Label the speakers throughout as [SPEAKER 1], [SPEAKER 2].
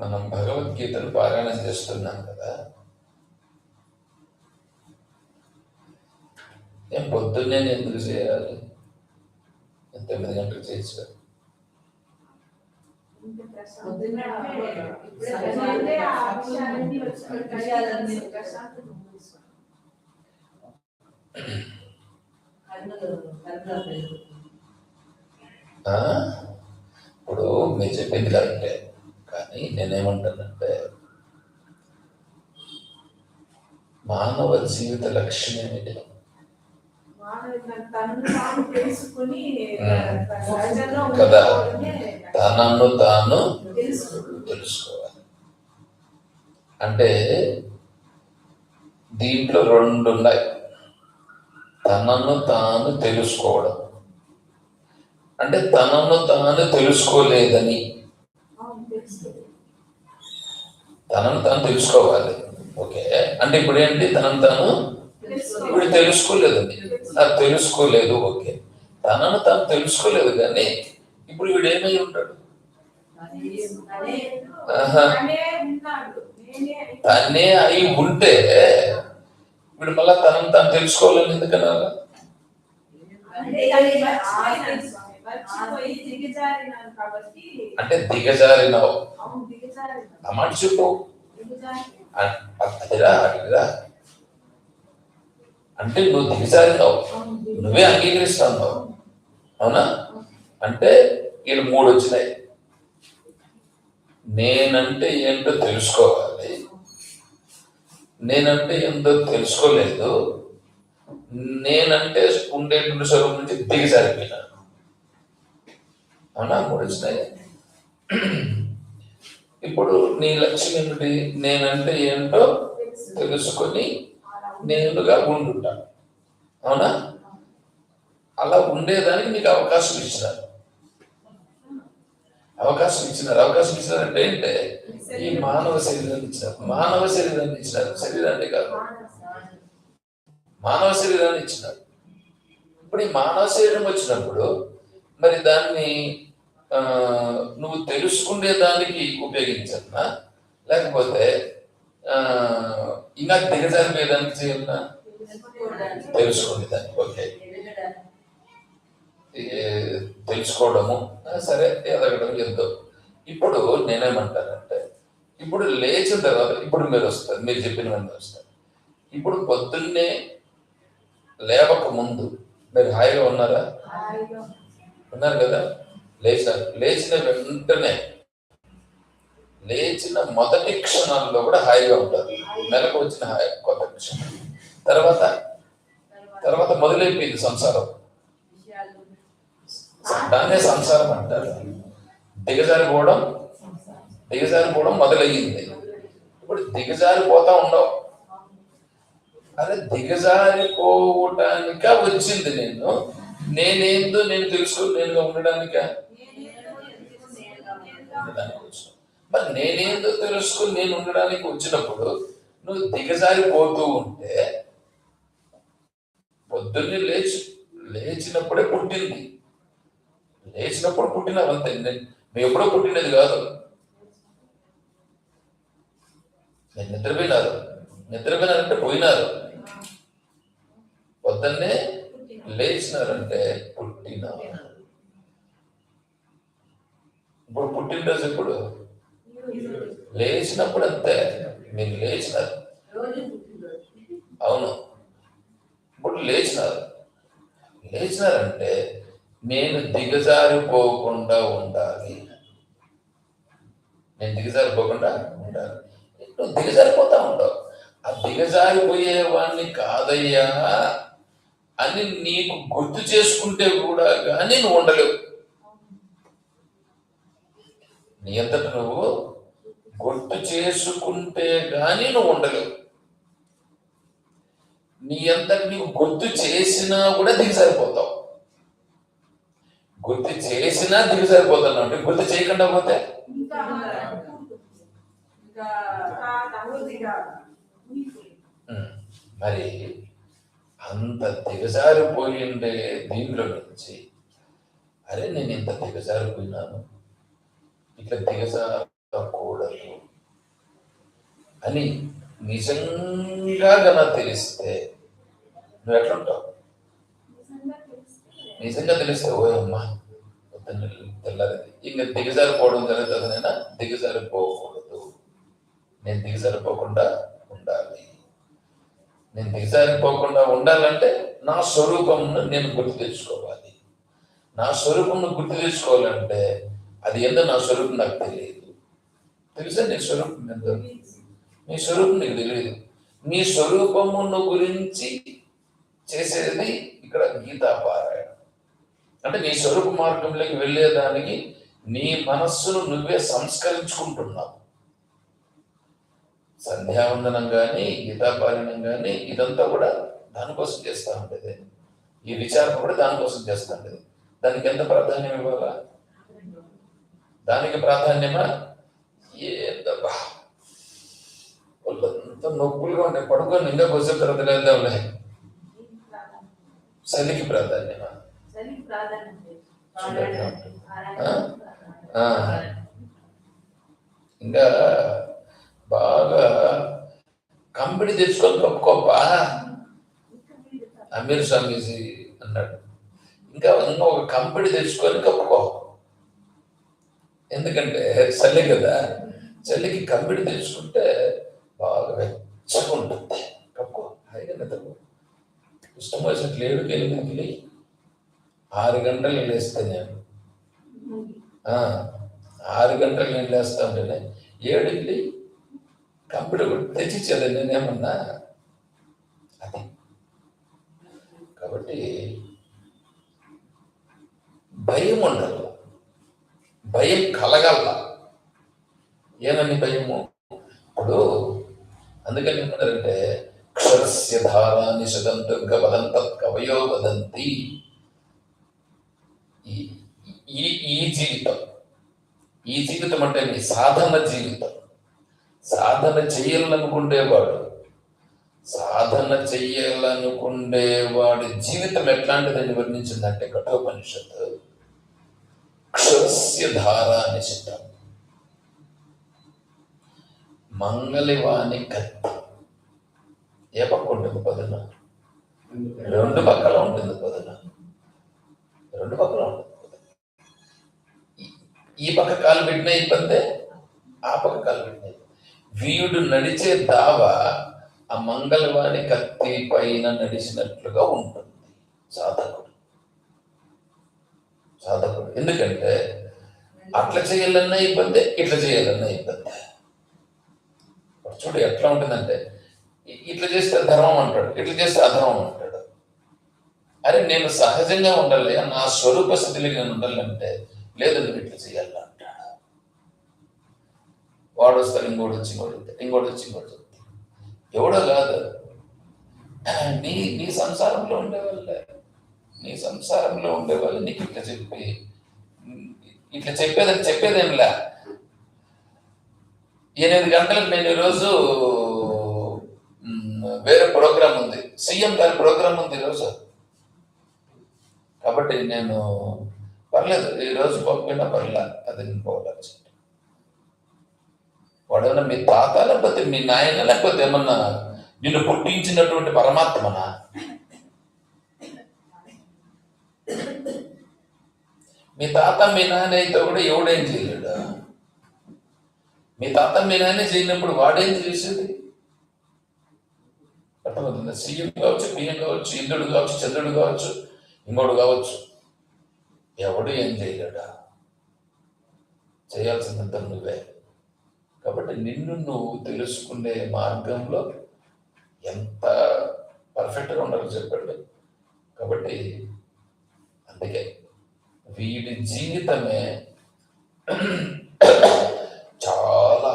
[SPEAKER 1] మనం భగవద్గీతను పారాయణం చేస్తున్నాం కదా. నేను పొద్దున్నే ఎందుకు చేయాలి? 9 గంటలకు చేయొచ్చు. ఇప్పుడు మీరు చెప్పింది కరెక్టే, కానీ నేనేమంటానంటే మానవ జీవిత లక్ష్యం ఏమిటి? కదా, తనను తాను తెలుసుకోవాలి. అంటే దీంట్లో 2 ఉన్నాయి. తనను తాను తెలుసుకోవడం అంటే తనను తాను తెలుసుకోలేదని, తనను తాను తెలుసుకోవాలి. ఓకే, అంటే ఇప్పుడు ఏంటి? తనను తాను ఇప్పుడు తెలుసుకోలేదండి, నాకు తెలుసుకోలేదు. ఓకే, తనను తాను తెలుసుకోలేదు, కానీ ఇప్పుడు వీడు ఏమై ఉంటాడు? తనే అయి ఉంటే వీడు మళ్ళా తనను తాను తెలుసుకోవాలని ఎందుకన్నా? అంటే దిగజారినావు అమాట చెప్పు. అదిరా అదిరా అంటే నువ్వు దిగజారినావు, నువ్వే అంగీకరిస్తున్నావు. అవునా? అంటే వీళ్ళు 3 వచ్చినాయి. నేనంటే ఏంటో తెలుసుకోవాలి, నేనంటే ఏంటో తెలుసుకోలేదు, నేనంటే ఉండేటువంటి స్వరూపం నుంచి దిగజారిపోయినాను. అవునా? 3 వచ్చినాయి. ఇప్పుడు నీ లక్ష్యం ఏమిటి? నేనంటే ఏంటో తెలుసుకొని నేనుగా ఉండుంటాను. అవునా? అలా ఉండేదానికి నీకు అవకాశం ఇచ్చినారు. అవకాశం ఇచ్చినారంటే ఏంటే ఈ మానవ శరీరాన్ని ఇచ్చినారు. మానవ శరీరాన్ని ఇచ్చినారు, శరీరాన్ని కాదు, మానవ శరీరాన్ని ఇచ్చినారు. ఇప్పుడు ఈ మానవ శరీరం వచ్చినప్పుడు మరి దాన్ని నువ్వు తెలుసుకునే దానికి ఉపయోగించన్నా, లేకపోతే ఇంకా దిగజారిపోయేదానికి చేయాలన్నా? తెలుసుకునేదానికి. ఓకే, తెలుసుకోవడము సరే, ఎదగడం ఎంతో. ఇప్పుడు నేనేమంటానంటే, ఇప్పుడు లేచిన తర్వాత ఇప్పుడు మీరు వస్తారు, మీరు చెప్పినవన్నీ వస్తారు. ఇప్పుడు పొద్దున్నే లేవక ముందు మీరు హాయిగా ఉన్నారా? ఉన్నారు కదా. లేచిన వెంటనే, లేచిన మొదటి క్షణాల్లో కూడా హాయిగా ఉంటారు. నెలకు వచ్చిన హాయి కొత్త క్షణం తర్వాత మొదలైపోయింది సంసారం. దాన్నే సంసారం అంటారు. దిగజారిపోవడం మొదలయ్యింది. ఇప్పుడు దిగజారిపోతా ఉండవు. అదే దిగజారిపోవటానిక వచ్చింది. నేనేందో నేను తెలుసుకుని నేనుగా ఉండడానిక. మరి నేనేందో తెలుసుకుని నేను ఉండడానికి వచ్చినప్పుడు నువ్వు దిగజారిపోతూ ఉంటే, పొద్దున్నే లేచినప్పుడే పుట్టింది, లేచినప్పుడు పుట్టినవంతే. మేము ఎప్పుడో పుట్టినది కాదు. నేను నిద్రపోయినారంటే పోయినారు, పొద్దున్నే లేచినారంటే పుట్టినారు. ఇప్పుడు పుట్టినరోజు ఎప్పుడు? లేచినప్పుడు అంతే, మీరు లేచినారు. అవును, ఇప్పుడు లేచినారంటే నేను దిగజారిపోకుండా ఉండాలి. నువ్వు దిగజారిపోతా ఉండవు. ఆ దిగజారిపోయేవాడిని కాదయ్యా అని నీకు గుర్తు చేసుకుంటే కూడా కానీ నువ్వు ఉండలేవు. నీ అంతట నువ్వు గుర్తు చేసుకుంటే గాని నువ్వు ఉండలేవు. నీ అంతట నీకు గుర్తు చేసినా కూడా దిగజారిపోతావు. గుర్తు చేసినా దిగజారిపోతాను అంటే, గుర్తు చేయకుండా పోతే మరి అంత దిగజారిపోయిండే దీంట్లో నుంచి, అరే నేను ఇంత దిగజారిపోయినాను, ఇట్లా దిగజారకూడదు అని నిజంగా గన తెలిస్తే నువ్వు ఎట్లుంటావు? నిజంగా తెలిస్తే ఓ అమ్మా పొద్దున్న తెల్లారింది ఇంక దిగజారిపోవడం జరుగుతుందనైనా దిగజారిపోకూడదు. నేను దిగజారిపోకుండా ఉండాలి. నేను దిగజారిపోకుండా ఉండాలంటే నా స్వరూపంను నేను గుర్తు తెచ్చుకోవాలి. నా స్వరూపంను గుర్తు తెచ్చుకోవాలంటే అది ఏందో నా స్వరూపం నాకు తెలియదు. తెలుసా నీ స్వరూపం ఏందో? నీ స్వరూపం నీకు తెలియదు. నీ స్వరూపమును గురించి చేసేది ఇక్కడ గీతాపారాయణం. అంటే నీ స్వరూప మార్గంలోకి వెళ్ళేదానికి నీ మనస్సును నువ్వే సంస్కరించుకుంటున్నావు. సంధ్యావందనం కానీ గీతాపారాయణం కానీ ఇదంతా కూడా దానికోసం చేస్తూ ఉంటుంది. ఈ విచారణ కూడా దానికోసం చేస్తూ ఉంటుంది. దానికి ఎంత ప్రాధాన్యం ఇవ్వాలా? దానికి ప్రాధాన్యమా? ఏందబ్బా వాళ్ళంతా నొప్పులుగా ఉంటాయి, పడుకొని ఇంకా కొంచెం తర్వాత వెళ్దాంలే. చలికి ప్రాధాన్యమా? ఇంకా బాగా కంపెనీ తెచ్చుకొని కప్పుకోపా అమీర్ స్వామీజీ అన్నాడు. ఇంకా ఒక కంపెనీ తెచ్చుకొని కప్పుకో. ఎందుకంటే చలి కదా, చలికి కంపెనీ తెచ్చుకుంటే బాగా వెచ్చగా ఉంటుంది. కప్పుకో, హాయిగా నిద్రపో. ఇష్టం వచ్చినట్లు 7కి 8కి 6 గంటలు లేస్తే నేను 6 గంటలు నేను లేస్తా ఉంటేనే 7కి కంపెనీ తెచ్చిచ్చేది నేనేమన్నా. అది కాబట్టి భయం ఉండాలి, భయం కలగల. ఏనని భయము? ఇప్పుడు అందుకని ఏమన్నారంటే క్షరస్య ధారాని శతంతుర్గ వదంత కవయో వదంతి. ఈ జీవితం, ఈ జీవితం అంటే నీ సాధన జీవితం. సాధన చెయ్యాలనుకుండేవాడు, సాధన చెయ్యాలనుకుండేవాడి జీవితం ఎట్లాంటిదని వర్ణించిందంటే కఠోపనిషత్తు క్షరస్య ధారాని శతం. మంగళవాణి కత్తి ఏ పక్క ఉంటుంది పదున? 2 పక్కల ఉంటుంది పదున, 2 పక్కల ఉంటుంది. ఈ పక్క కాలు పెట్టిన ఇబ్బందే, ఆ పక్క కాలు పెట్టిన. వీడు నడిచే దావ ఆ మంగళవాణి కత్తి పైన నడిచినట్లుగా ఉంటుంది సాధకుడు. సాధకుడు ఎందుకంటే అట్లా చేయాలన్నా ఇబ్బందే, ఇట్లా చేయాలన్నా ఇబ్బందే. చూడు ఎట్లా ఉంటుందంటే ఇట్లా చేస్తే ధర్మం అంటాడు, ఇట్లా చేస్తే అధర్మం అంటాడు. అరే నేను సహజంగా ఉండాలి, నా స్వరూప స్థితిలో నేను ఉండాలంటే లేదు నువ్వు ఇట్లా చేయాలి అంటాడు. వాడు వస్తాడు, ఇంకోటి వచ్చి ఇంకోటి చెప్తాడు. ఎవడో కాదు, నీ నీ సంసారంలో ఉండేవాళ్ళే, నీ సంసారంలో ఉండేవాళ్ళు నీకు ఇట్లా చెప్పి ఇట్లా చెప్పేదేమిలా. 8 గంటలకు నేను ఈరోజు వేరే ప్రోగ్రాం ఉంది, సీఎం గారి ప్రోగ్రాం ఉంది ఈరోజు, కాబట్టి నేను పర్లేదు ఈరోజు పోకపోయినా పర్లే, అది నేను పోవాలి. వాడేమన్నా మీ తాత లేకపోతే మీ నాయన లేకపోతే ఏమన్నా నిన్ను పుట్టించినటువంటి పరమాత్మనా? మీ తాత మీ నాయన అయితే కూడా ఎవడేం చేయలేడు. మీ తాత మీ నాయన చేయనప్పుడు వాడేం చేసేది? అర్థమవుతుంది. సీఎం కావచ్చు, పిఎం కావచ్చు, ఇంద్రుడు కావచ్చు, చంద్రుడు కావచ్చు, ఇంకోడు కావచ్చు, ఎవడు ఏం చేయలేడా? చేయాల్సినంత నువ్వే. కాబట్టి నిన్ను నువ్వు తెలుసుకునే మార్గంలో ఎంత పర్ఫెక్ట్గా ఉండాలో చెప్పండి. కాబట్టి అందుకే వీడి జీవితమే చాలా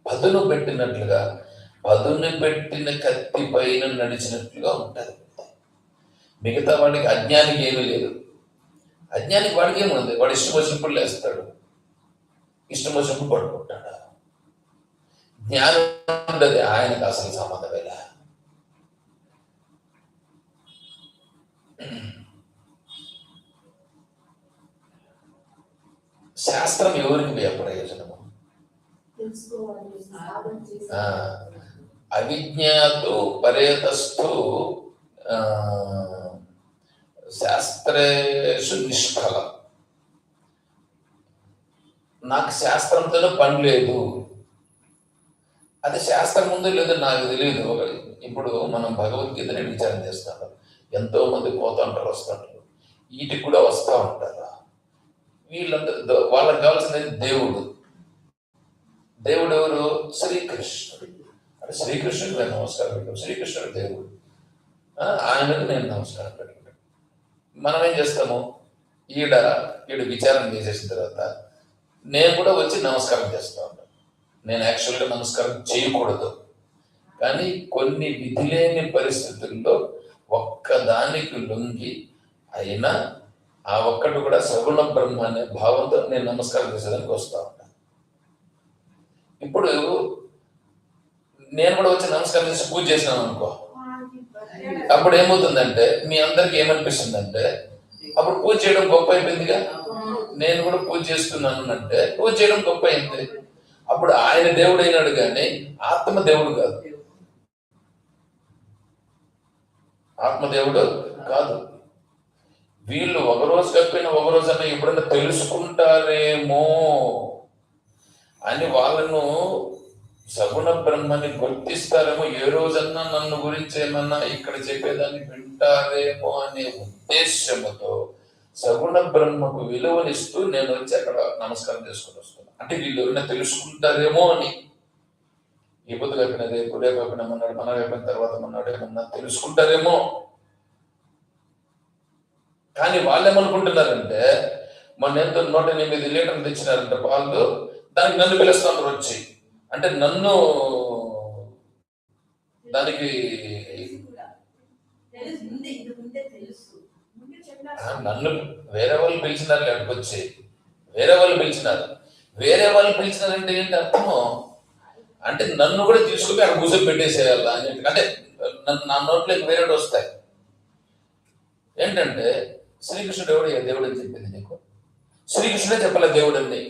[SPEAKER 1] పదును పెట్టినట్లుగా, పదును పెట్టిన కత్తి పైన నడిచినట్లుగా ఉంటుంది. మిగతా వాడికి అజ్ఞానికి ఏమీ లేదు. అజ్ఞానికి వాడికి ఏముంది? వాడు ఇష్టం వచ్చినప్పుడు లేస్తాడు, ఇష్టం వచ్చినప్పుడు పడుకుంటాడు. జ్ఞానం ఉండదు, ఆయనకు అసలు సంబంధమేలా. శాస్త్రం ఎవరికి ప్రయోజనము? ఆ, అవిజ్ఞాతు పరేతస్థు ఆ, శాస్త్రేషు నిష్ఫలం. నాకు శాస్త్రంతోనే పని లేదు, అది శాస్త్రం ఉందో లేదో నాకు తెలియదు. ఇప్పుడు మనం భగవద్గీతని విచారం చేస్తాం, ఎంతో మంది పోతా ఉంటారు, వస్తుంటారు, వీటికి కూడా వస్తూ ఉంటారు. వీళ్ళందరూ వాళ్ళకి కావాల్సింది దేవుడు. దేవుడు ఎవరు? శ్రీకృష్ణుడు. అంటే శ్రీకృష్ణుడికి నేను నమస్కారం పెట్టాను, శ్రీకృష్ణుడు దేవుడు, ఆయనకు నేను నమస్కారం పెట్టుకుంటాను. మనం ఏం చేస్తాము, ఈడు విచారం చేసేసిన తర్వాత నేను కూడా వచ్చి నమస్కారం చేస్తా ఉంటాను. నేను యాక్చువల్గా నమస్కారం చేయకూడదు, కానీ కొన్ని విధిలేని పరిస్థితుల్లో ఒక్కదానికి లొంగి అయినా ఆ ఒక్కటి కూడా సగుణ బ్రహ్మ అనే భావంతో నేను నమస్కారం చేసేదానికి వస్తూ ఉంటాను. ఇప్పుడు నేను కూడా వచ్చి నమస్కారం చేసి పూజ చేసినాను అనుకో, అప్పుడు ఏమవుతుందంటే మీ అందరికి ఏమనిపిస్తుందంటే అప్పుడు పూజ చేయడం గొప్ప అయిపోయిందిగా, నేను కూడా పూజ చేస్తున్నాను అంటే పూజ చేయడం గొప్ప అయింది. అప్పుడు ఆయన దేవుడు అయినాడు కానీ ఆత్మ దేవుడు కాదు, ఆత్మదేవుడు కాదు. వీళ్ళు ఒకరోజు కాకపోయినా ఒకరోజన్నా ఎప్పుడైనా తెలుసుకుంటారేమో అని వాళ్ళను సగుణ బ్రహ్మని గుర్తిస్తారేమో, ఏ రోజన్నా నన్ను గురించి ఏమన్నా ఇక్కడ చెప్పేదాన్ని వింటారేమో అనే ఉద్దేశంతో సగుణ బ్రహ్మకు విలువనిస్తూ నేను వచ్చి అక్కడ నమస్కారం చేసుకుని వస్తున్నాను. అంటే వీళ్ళు ఎవరైనా తెలుసుకుంటారేమో అని. ఈ పొద్దు కాపిన రేపు, రేపు కాపిన మన్నాడు, మన అయిపోయిన తర్వాత మన్నాడు ఏమన్నా తెలుసుకుంటారేమో. కానీ వాళ్ళు ఏమనుకుంటున్నారంటే మన ఎంతో 108 లీటర్లు తెచ్చినారంటే పాలు, దానికి నన్ను పిలుస్తున్నారు వచ్చి, అంటే నన్ను దానికి నన్ను వేరే వాళ్ళు పిలిచినారు, అక్కడికి వచ్చి వేరే వాళ్ళు పిలిచినారు. వేరే వాళ్ళు పిలిచినారంటే ఏంటి అర్థము, అంటే నన్ను కూడా తీసుకుని అక్కడ కూర్చొని పెట్టేసేయాలా అని చెప్పి, అంటే నా నోట్లోకి వేరే వస్తాయి. ఏంటంటే శ్రీకృష్ణుడు ఎవడు దేవుడు అని చెప్పింది నీకు? శ్రీకృష్ణుడే చెప్పలే దేవుడు అని.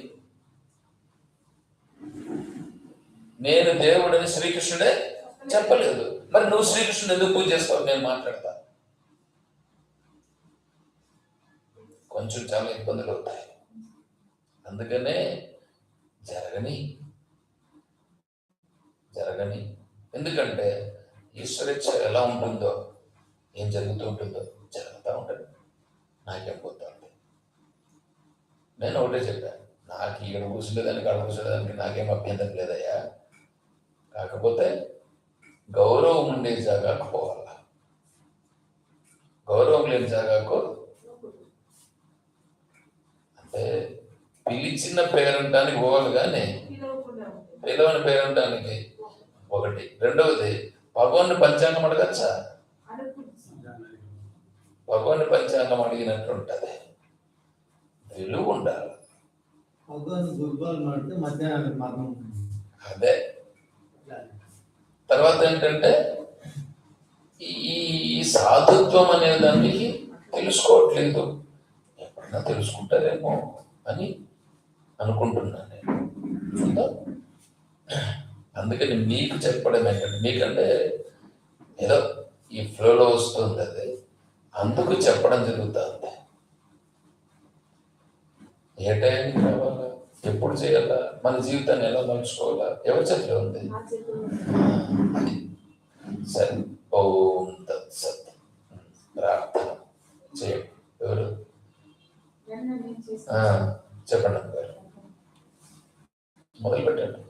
[SPEAKER 1] నేను దేవుడని శ్రీకృష్ణుడే చెప్పలేదు. మరి నువ్వు శ్రీకృష్ణుడు ఎందుకు పూజ చేస్తావు? నేను మాట్లాడతా. కొంచెం చాలా ఇబ్బందులు అవుతాయి, అందుకనే జరగని. ఎందుకంటే ఈశ్వరేచ్ఛ ఎలా ఉంటుందో, ఏం జరుగుతూ ఉంటుందో జరుగుతూ ఉంటుంది. నాకేం పోతుంది. నేను ఒకటే చెప్పాను, నాకు ఇక్కడ కూర్చునేదానికి అక్కడ కూర్చునేదానికి నాకేం అభ్యంతరం లేదయ్యా, కాకపోతే గౌరవం ఉండే జాగాకు పోవాల, గౌరవం లేని జాగాకు అంటే పిలిచిన పేరంటానికి పోవాలి, కానీ పిలవని పేరంటానికి ఒకటి. రెండవది, భగవాన్ని పంచాంగం అడగచ్చా? భగవాన్ని పంచాంగం అడిగినట్టు ఉంటుంది, విలువ ఉండాలి. అదే తర్వాత ఏంటంటే ఈ సాధుత్వం అనే దానికి తెలుసుకోవట్లేదు. ఎప్పుడన్నా తెలుసుకుంటారేమో అని అనుకుంటున్నాను నేను. అందుకని మీకు చెప్పడం ఏంటంటే, మీకంటే ఏదో ఈ ఫ్లోలో వస్తుంది, అది అందుకు చెప్పడం జరుగుతుంది. ఏ టైంకి రావాలా, ఎప్పుడు చేయాలా, మన జీవితాన్ని ఎలా మలుచుకోవాలా ఎవరి చేతిలో ఉంది. సరే, ఓం తత్సత్. ప్రార్థన చేయండి. ఎవరు చెప్పండి అమ్మగారు, మొదలు పెట్టండి.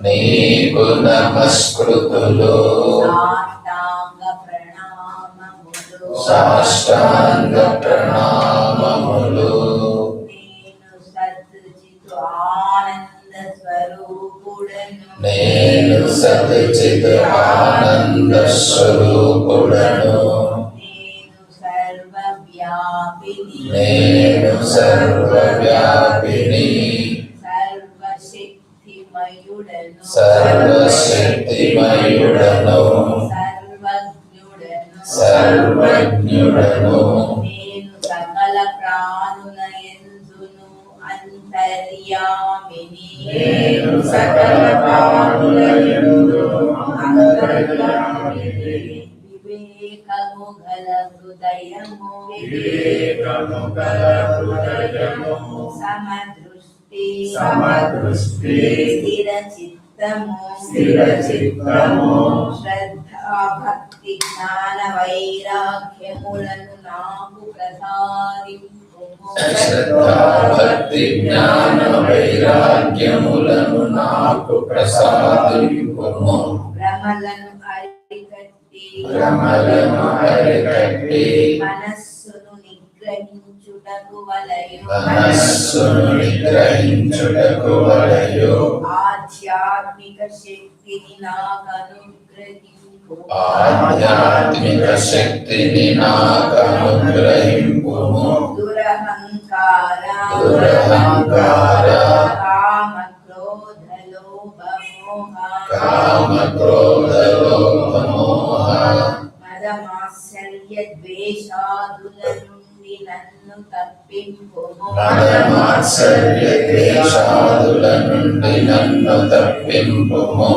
[SPEAKER 1] నీకు నమస్కృతులు సాష్టాంగ ప్రణామములు. నేను సచ్చిత్ ఆనంద స్వరూపుడను. నేను సర్వవ్యాపిని సర్వశక్తిమయుడను సర్వజ్ఞుడను.
[SPEAKER 2] నేను సకల ప్రాణుల యందును అంతర్యామిని.
[SPEAKER 3] నేను సకల ప్రాణుల యందు అంతర్యామిని.
[SPEAKER 2] వివేకము గల హృదయము
[SPEAKER 3] వివేకము గల హృదయము
[SPEAKER 2] సమదృష్టి
[SPEAKER 3] సమదృష్టి
[SPEAKER 2] స్థిర చిత్తము
[SPEAKER 3] స్థిర చిత్తము
[SPEAKER 2] శ్రద్ధా భక్తి జ్ఞాన వైరాగ్యములను నాకు ప్రసాదింపుము.
[SPEAKER 1] శ్రద్ధా భక్తి జ్ఞాన వైరాగ్యములను నాకు ప్రసాదింపుము.
[SPEAKER 2] భ్రమలను అరికట్టి
[SPEAKER 1] భ్రమలను అరికట్టి
[SPEAKER 2] మనస్సును నిగ్రహించుటకు వలయు
[SPEAKER 1] మనస్సును నిగ్రహించుటకు వలయు
[SPEAKER 2] ఆధ్యాత్మిక శక్తిని నాకు అనుగ్రహింపు.
[SPEAKER 1] ఆధ్యాత్మిక శక్తిని నాకు అనుగ్రహింపుము.
[SPEAKER 2] దురహంకార
[SPEAKER 1] దురహంకార
[SPEAKER 2] కామ క్రోధ లోభ మోహ
[SPEAKER 1] కామ క్రోధ లోభ మోహ
[SPEAKER 2] మదమాత్సర్య ద్వేషాదుల నుండి నన్ను తప్పింపుము.
[SPEAKER 1] మదమాత్సర్య ద్వేషాదుల నుండి నన్ను తప్పింపుము.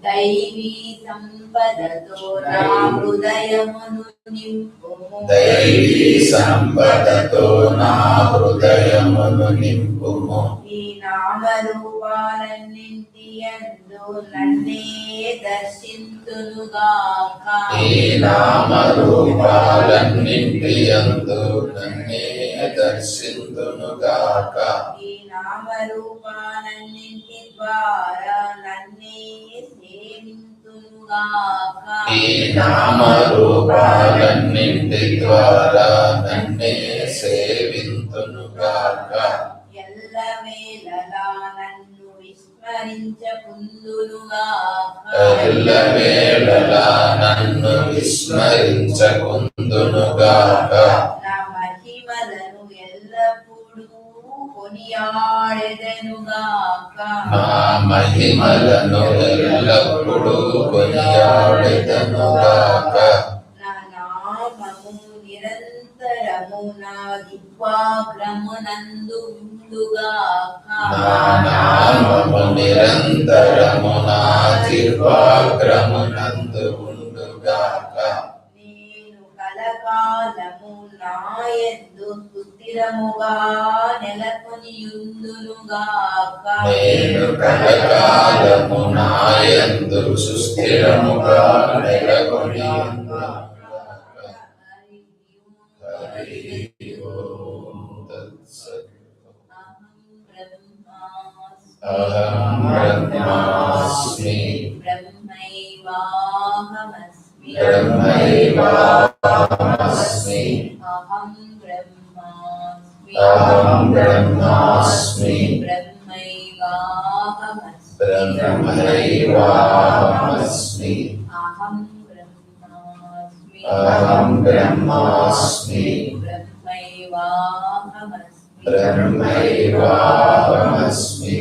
[SPEAKER 2] దైవీ సంపదతో నా హృదయమును నింపుము.
[SPEAKER 1] దైవీ సంపదతో నా హృదయమును నింపుము.
[SPEAKER 2] ఈ నామరూపాలన్నింటి యందు నన్నే దర్శింతునుగాక.
[SPEAKER 1] ఈ నామరూపాలన్నింటి యందు నన్నే దర్శింతునుగాక.
[SPEAKER 2] ఈ నామరూపాలన్నింటి ద్వారా నన్నే సేవింతునుగాక.
[SPEAKER 1] ఈ నామరూపాలన్నింటి ద్వారా నన్నే సేవింతునుగాక.
[SPEAKER 2] ఎల్లవేళలా నన్ను విస్మరించకుందునుగాక.
[SPEAKER 1] ఎల్లవేళలా నన్ను విస్మరించకుందునుగాక.
[SPEAKER 2] నా మహిమలను ఎల్లప్పుడూ కొనియాడెదనుగాక.
[SPEAKER 1] నా మహిమలను ఎల్లప్పుడూ కొనియాడెదనుగాక.
[SPEAKER 2] నా నామము నిరంతరము నా దివ్వాగ్రమునందు ఉండుగాక.
[SPEAKER 1] నా నామము నిరంతరము నా జిహ్వాగ్రమునందు ఉండుగాక.
[SPEAKER 2] నేను కలకాలము నాయందు సుస్థిరముగా నెలకొనియుందునుగాక.
[SPEAKER 1] నేను కలకాలము నాయందు సుస్థిరముగా నెలకొని ఉండుగాక. హరి ఓం తత్సత్. అహం బ్రహ్మాస్మి
[SPEAKER 2] బ్రహ్మైవాహమస్మి
[SPEAKER 1] బ్రహ్మైవాహమస్మి
[SPEAKER 2] అహం బ్రహ్మాస్మి
[SPEAKER 1] అహం బ్రహ్మాస్మి
[SPEAKER 2] బ్రహ్మైవాహమస్మి
[SPEAKER 1] బ్రహ్మైవాహమస్మి
[SPEAKER 2] అహం బ్రహ్మాస్మి
[SPEAKER 1] అహం బ్రహ్మాస్మి
[SPEAKER 2] బ్రహ్మైవాహమస్మి
[SPEAKER 1] బ్రహ్మైవాహమస్మి.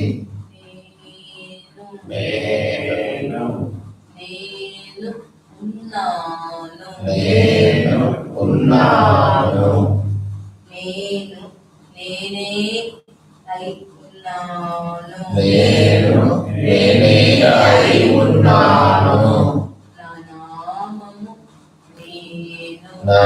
[SPEAKER 2] నేను
[SPEAKER 1] నేను
[SPEAKER 2] ఉన్నాను.
[SPEAKER 1] నేను ఉన్నాను.
[SPEAKER 2] నేను నేనే అయి ఉన్నాను.
[SPEAKER 1] నేను నేనే అయి ఉన్నాను.
[SPEAKER 2] నా నామము నేను.
[SPEAKER 1] నా